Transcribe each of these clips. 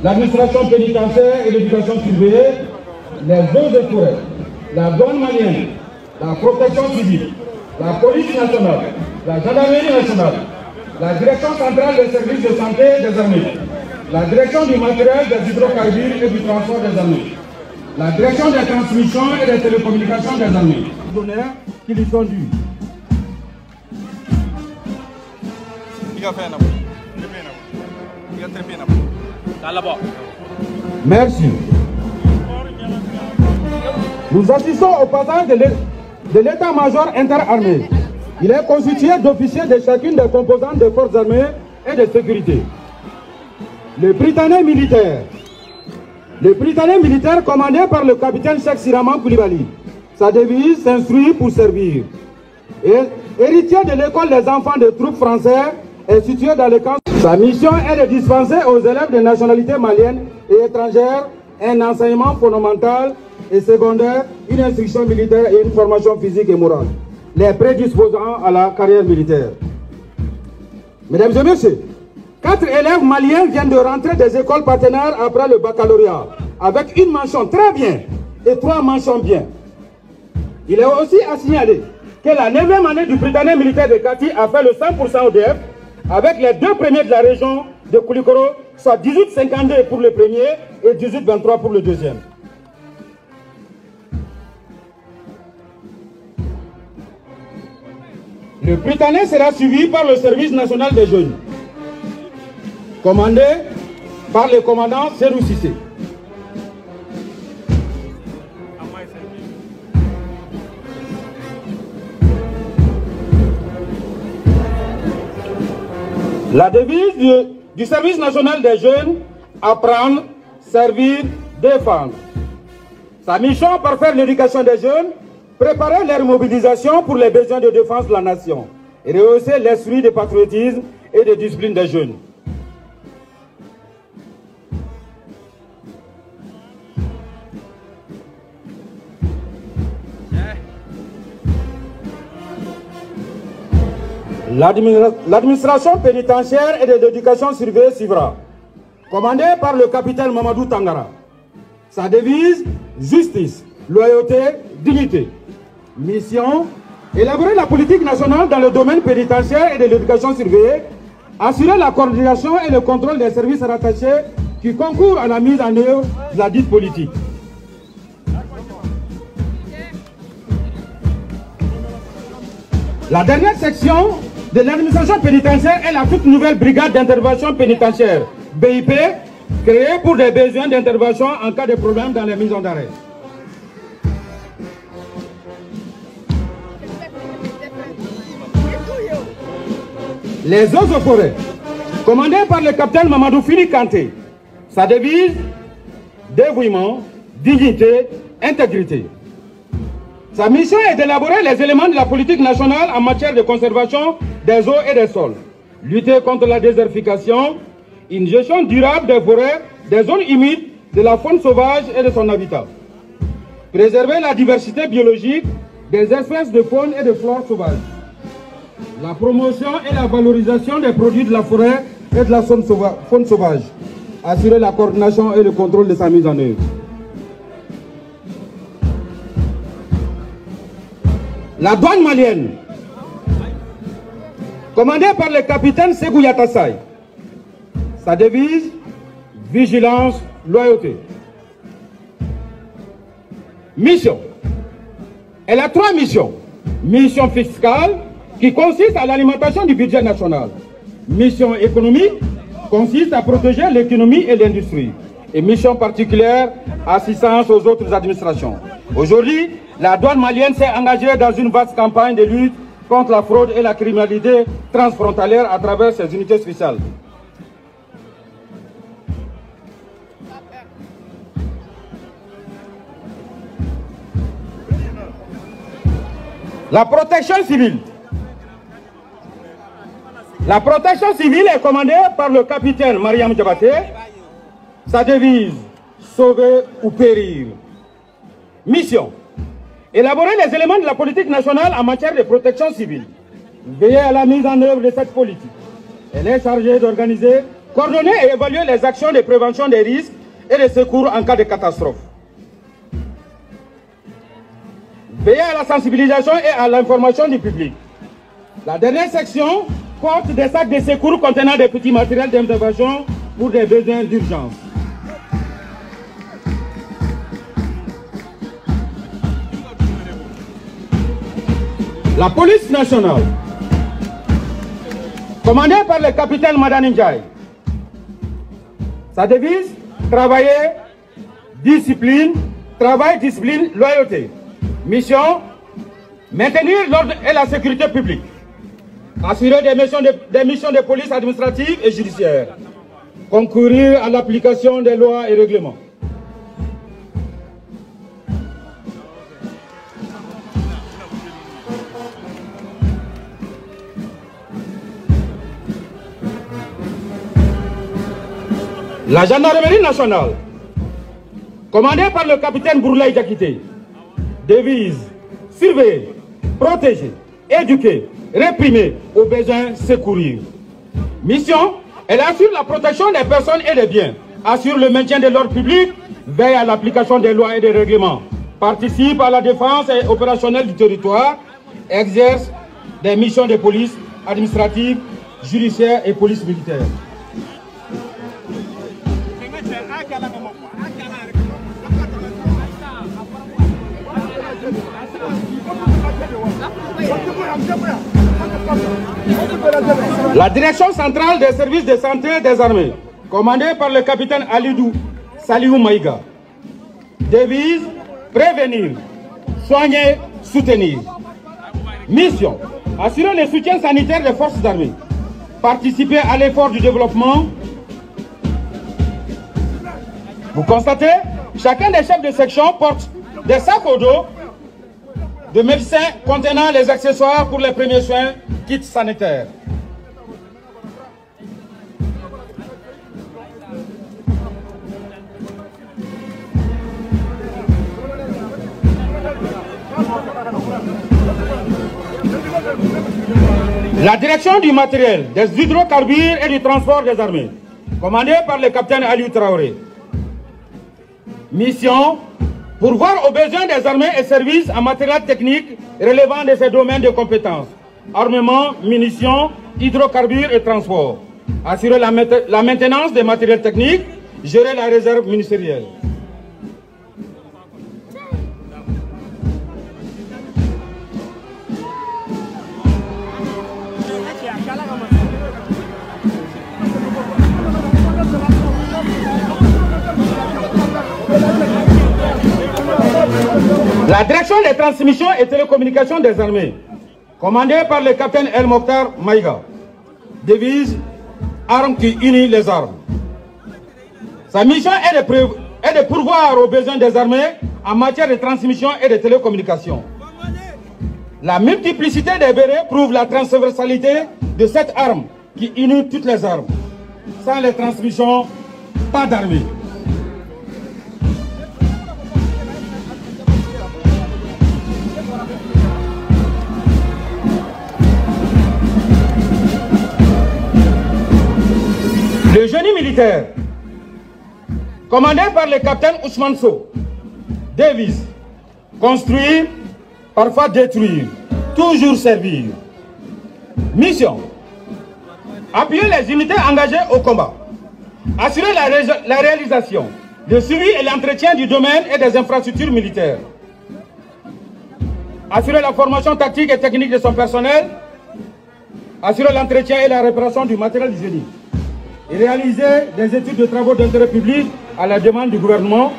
l'administration pénitentiaire et l'éducation surveillée, les eaux et forêts, la douane malienne, la protection civile, la police nationale, la gendarmerie nationale, la direction centrale des services de santé des armées, la direction du matériel des hydrocarbures et du transport des armées, la direction des transmissions et des télécommunications des armées, les honneurs qui lui sont dus. Merci. Nous assistons au passage de l'état-major interarmé. Il est constitué d'officiers de chacune des composantes des forces armées et de sécurité. Le Prytanée militaire. Le Prytanée militaire commandé par le capitaine Cheikh Siraman Koulibaly. Sa devise, s'instruire pour servir. Et héritier de l'école des enfants des troupes françaises est situé dans le camp. Sa mission est de dispenser aux élèves de nationalité malienne et étrangère un enseignement fondamental et secondaire, une instruction militaire et une formation physique et morale, les prédisposant à la carrière militaire. Mesdames et messieurs, 4 élèves maliens viennent de rentrer des écoles partenaires après le baccalauréat, avec une mention très bien et 3 mentions bien. Il est aussi à signaler que la 9e année du Prytanée militaire de Kati a fait le 100% ODF, avec les 2 premiers de la région de Koulikoro, soit 18,52 pour le premier et 18,23 pour le deuxième. Le Prytanée sera suivi par le service national des jeunes, commandé par le commandant Serou Sissé. La devise du service national des jeunes, apprendre, servir, défendre. Sa mission, parfaire l'éducation des jeunes, préparer leur mobilisation pour les besoins de défense de la nation et rehausser l'esprit de patriotisme et de discipline des jeunes. L'administration pénitentiaire et de l'éducation surveillée suivra, commandée par le capitaine Mamadou Tangara. Sa devise, justice, loyauté, dignité. Mission, élaborer la politique nationale dans le domaine pénitentiaire et de l'éducation surveillée, assurer la coordination et le contrôle des services rattachés qui concourent à la mise en œuvre de la dite politique. La dernière section de l'administration pénitentiaire est la toute nouvelle brigade d'intervention pénitentiaire, BIP, créée pour des besoins d'intervention en cas de problème dans les maisons d'arrêt. Les eaux et forêts, commandées par le capitaine Mamadou Fili Kanté. Sa devise, dévouement, dignité, intégrité. Sa mission est d'élaborer les éléments de la politique nationale en matière de conservation des eaux et des sols, lutter contre la désertification, une gestion durable des forêts, des zones humides, de la faune sauvage et de son habitat, préserver la diversité biologique des espèces de faune et de flore sauvage, la promotion et la valorisation des produits de la forêt et de la faune sauvage, assurer la coordination et le contrôle de sa mise en œuvre. La douane malienne, commandée par le capitaine Ségou Yatassay. Sa devise, vigilance, loyauté. Mission. Elle a 3 missions. Mission fiscale, qui consiste à l'alimentation du budget national. Mission économique, consiste à protéger l'économie et l'industrie. Et mission particulière, assistance aux autres administrations. Aujourd'hui, la douane malienne s'est engagée dans une vaste campagne de lutte contre la fraude et la criminalité transfrontalière à travers ses unités spéciales. La protection civile. La protection civile est commandée par le capitaine Mariam Diabaté. Sa devise, sauver ou périr. Mission. Élaborer les éléments de la politique nationale en matière de protection civile. Veiller à la mise en œuvre de cette politique. Elle est chargée d'organiser Coordonner et évaluer les actions de prévention des risques et de secours en cas de catastrophe. Veiller à la sensibilisation et à l'information du public. La dernière section porte des sacs de secours contenant des petits matériels d'intervention pour des besoins d'urgence. La police nationale, commandée par le capitaine Madani Ndiaye. Sa devise, travailler, discipline, travail, discipline, loyauté. Mission, maintenir l'ordre et la sécurité publique. Assurer des missions de police administrative et judiciaire. Concourir à l'application des lois et règlements. La gendarmerie nationale, commandée par le capitaine Bourlaï Diakité, devise surveiller, protéger, éduquer, réprimer, aux besoins secourir. Mission, elle assure la protection des personnes et des biens, assure le maintien de l'ordre public, veille à l'application des lois et des règlements, participe à la défense opérationnelle du territoire, exerce des missions de police administrative, judiciaire et police militaire. La direction centrale des services de santé des armées, commandée par le capitaine Alidou Salihou Maïga, devise prévenir, soigner, soutenir. Mission, assurer le soutien sanitaire des forces armées, participer à l'effort du développement. Vous constatez, chacun des chefs de section porte des sacs au dos de médecins contenant les accessoires pour les premiers soins, kits sanitaires. La direction du matériel, des hydrocarbures et du transport des armées, commandée par le capitaine Aliou Traoré. Mission, pourvoir aux besoins des armées et services en matériel technique relevant de ces domaines de compétences. Armement, munitions, hydrocarbures et transport. Assurer la maintenance des matériels techniques, gérer la réserve ministérielle. La direction des transmissions et télécommunications des armées, commandée par le capitaine El Mokhtar Maïga, devise armes qui unit les armes. Sa mission est de pourvoir aux besoins des armées en matière de transmission et de télécommunications. La multiplicité des bérets prouve la transversalité de cette arme qui unit toutes les armes. Sans les transmissions, pas d'armée. Le génie militaire, commandé par le capitaine Ousmane Sow, devise construire, parfois détruire, toujours servir. Mission, appuyer les unités engagées au combat, assurer la réalisation, le suivi et l'entretien du domaine et des infrastructures militaires, assurer la formation tactique et technique de son personnel, assurer l'entretien et la réparation du matériel du génie, et réaliser des études de travaux d'intérêt public à la demande du gouvernement,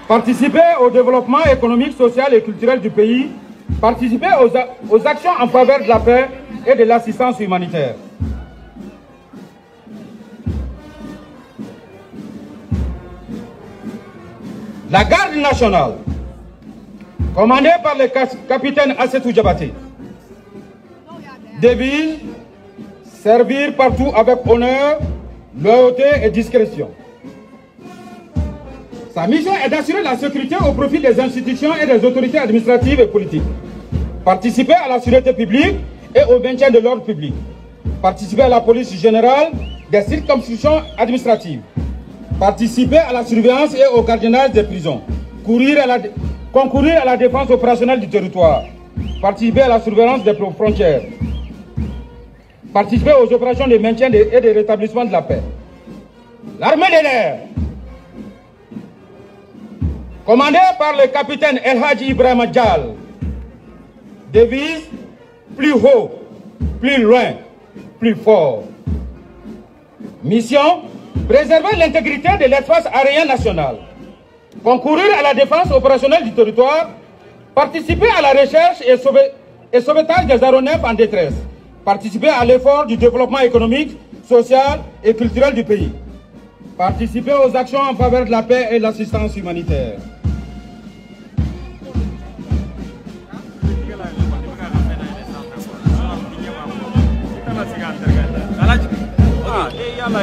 participer au développement économique, social et culturel du pays, participer aux actions en faveur de la paix et de l'assistance humanitaire. La garde nationale, commandée par le capitaine Assetou Diabaté, devise servir partout avec honneur, loyauté et discrétion. Sa mission est d'assurer la sécurité au profit des institutions et des autorités administratives et politiques. Participer à la sûreté publique et au maintien de l'ordre public. Participer à la police générale des circonscriptions administratives, participer à la surveillance et au gardiennage des prisons, concourir à la défense opérationnelle du territoire, participer à la surveillance des frontières, participer aux opérations de maintien et de rétablissement de la paix. L'armée de l'air, commandée par le capitaine El Hadji Ibrahima Dial, devise plus haut, plus loin, plus fort. Mission, préserver l'intégrité de l'espace aérien national, concourir à la défense opérationnelle du territoire, participer à la recherche et sauvetage des aéronefs en détresse, participer à l'effort du développement économique, social et culturel du pays, participer aux actions en faveur de la paix et de l'assistance humanitaire.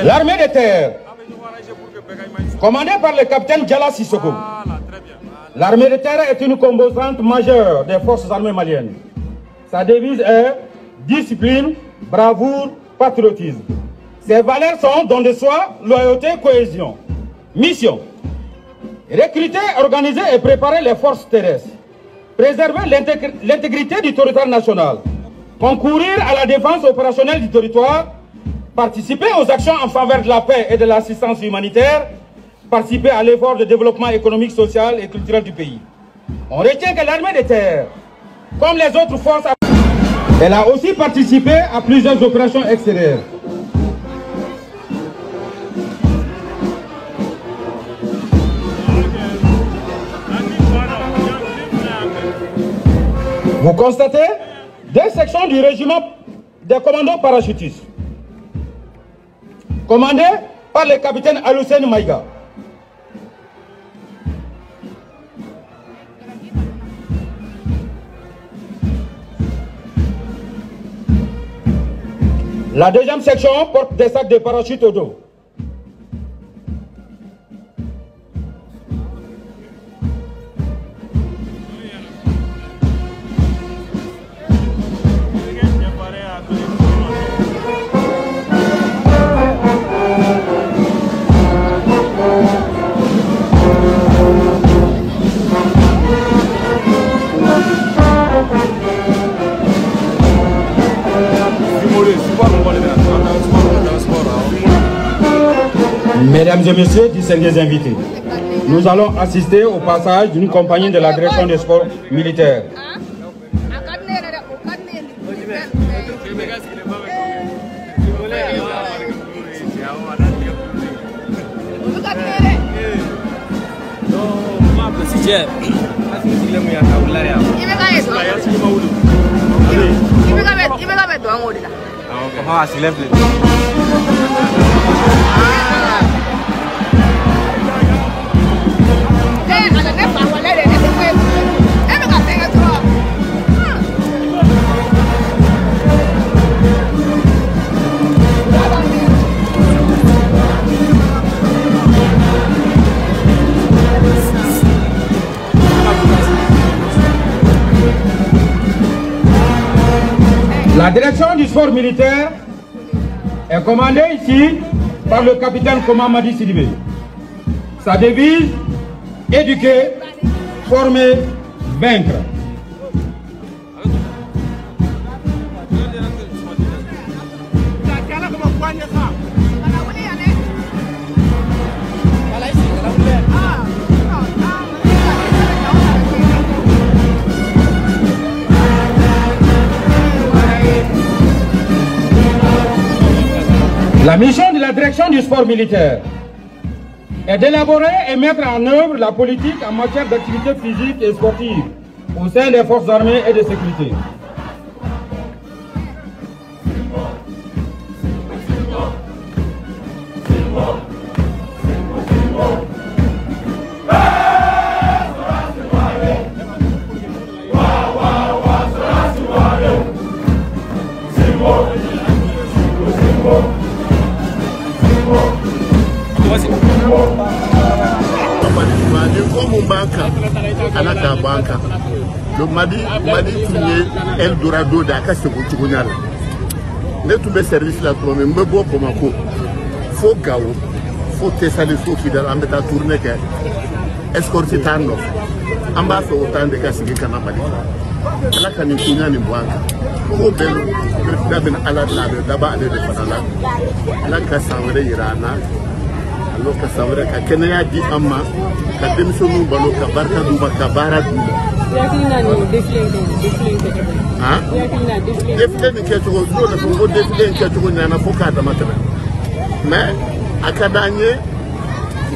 L'armée de terre, commandée par le capitaine Diala Sissoko. L'armée de terre est une composante majeure des forces armées maliennes. Sa devise est discipline, bravoure, patriotisme. Ses valeurs sont don de soi, loyauté, cohésion. Mission, recruter, organiser et préparer les forces terrestres. Préserver l'intégrité du territoire national. Concourir à la défense opérationnelle du territoire. Participer aux actions en faveur de la paix et de l'assistance humanitaire. Participer à l'effort de développement économique, social et culturel du pays. On retient que l'armée de terre, comme les autres forces, elle a aussi participé à plusieurs opérations extérieures. Vous constatez deux sections du régiment des commandos parachutistes, commandé par le capitaine Aloussène Maïga. La deuxième section porte des sacs de parachute au dos. Mesdames et messieurs, distingués invités, nous allons assister au passage d'une compagnie de la direction des sports militaires. La direction du sport militaire est commandée ici par le capitaine Komamadi Sidibé. Sa devise, éduquer, former, vaincre. La mission de la direction du sport militaire est d'élaborer et mettre en œuvre la politique en matière d'activité physique et sportive au sein des forces armées et de sécurité. Le Mali est Eldorado d'Aka Sekoutougounial. Nous sommes service là, nous sommes Pomako. faut Gao, faut Tessali, faut Kidal, en mettant tourner, escorter Tando, en bas fait autant de cas qui can Mali. La Canipina ni Bouanga, au bel, d'Aben Alad, d'Aba de Fanala, la Cassandre Irana, alors que ça veut dire que Kenya dit Amma, que Demson Baloka, Barka Duba, Kabara Duba. Défilé ni quelque chose, nous avons défilé quelque chose, nous avons fait un matin. Mais à Kadanye,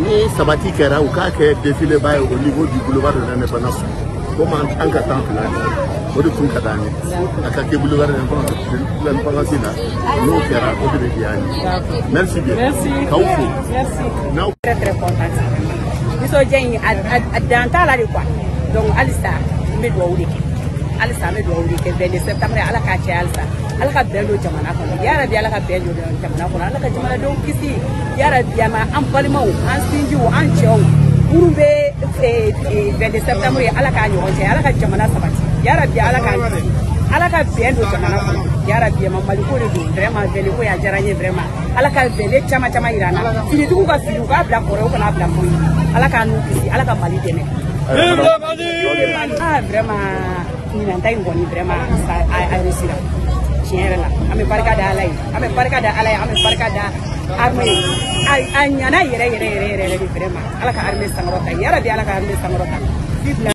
ni Sabati Kera ou Kake défilé au niveau du boulevard de l'Indépendance. Comme en Katan, au de Kadanye, à Kake boulevard de l'Indépendance, nous Kera, au de Diane. Merci bien. Merci. Merci. Très très content. Nous sommes dans la quoi. Donc, Alissa, me doit oublier. Alissa, me doit oublier. Le septembre, à la cache, Alissa. Alaka bello jamana ko yara bi alaka bello jamana ko alaka jamana do kisi yara bi ma am balimo an sinji wo an chew urube 20 septembre alaka nyo je alaka jamana sabati yara bi alaka bello jamana ko yara bi ma maliko de vraiment bello ko ya jaranye vraiment alaka bello chama irana fini dugu ka fini ka bla kore ko na bla ko alaka no kisi alaka mali deme vraiment ni nan tay ngoni vraiment a réussir Tiens là, ame barka da alay, ame barka da armée. Ay nyana yere vraiment. Ala ka armée sangrota, yara bi ala ka armée sangrota.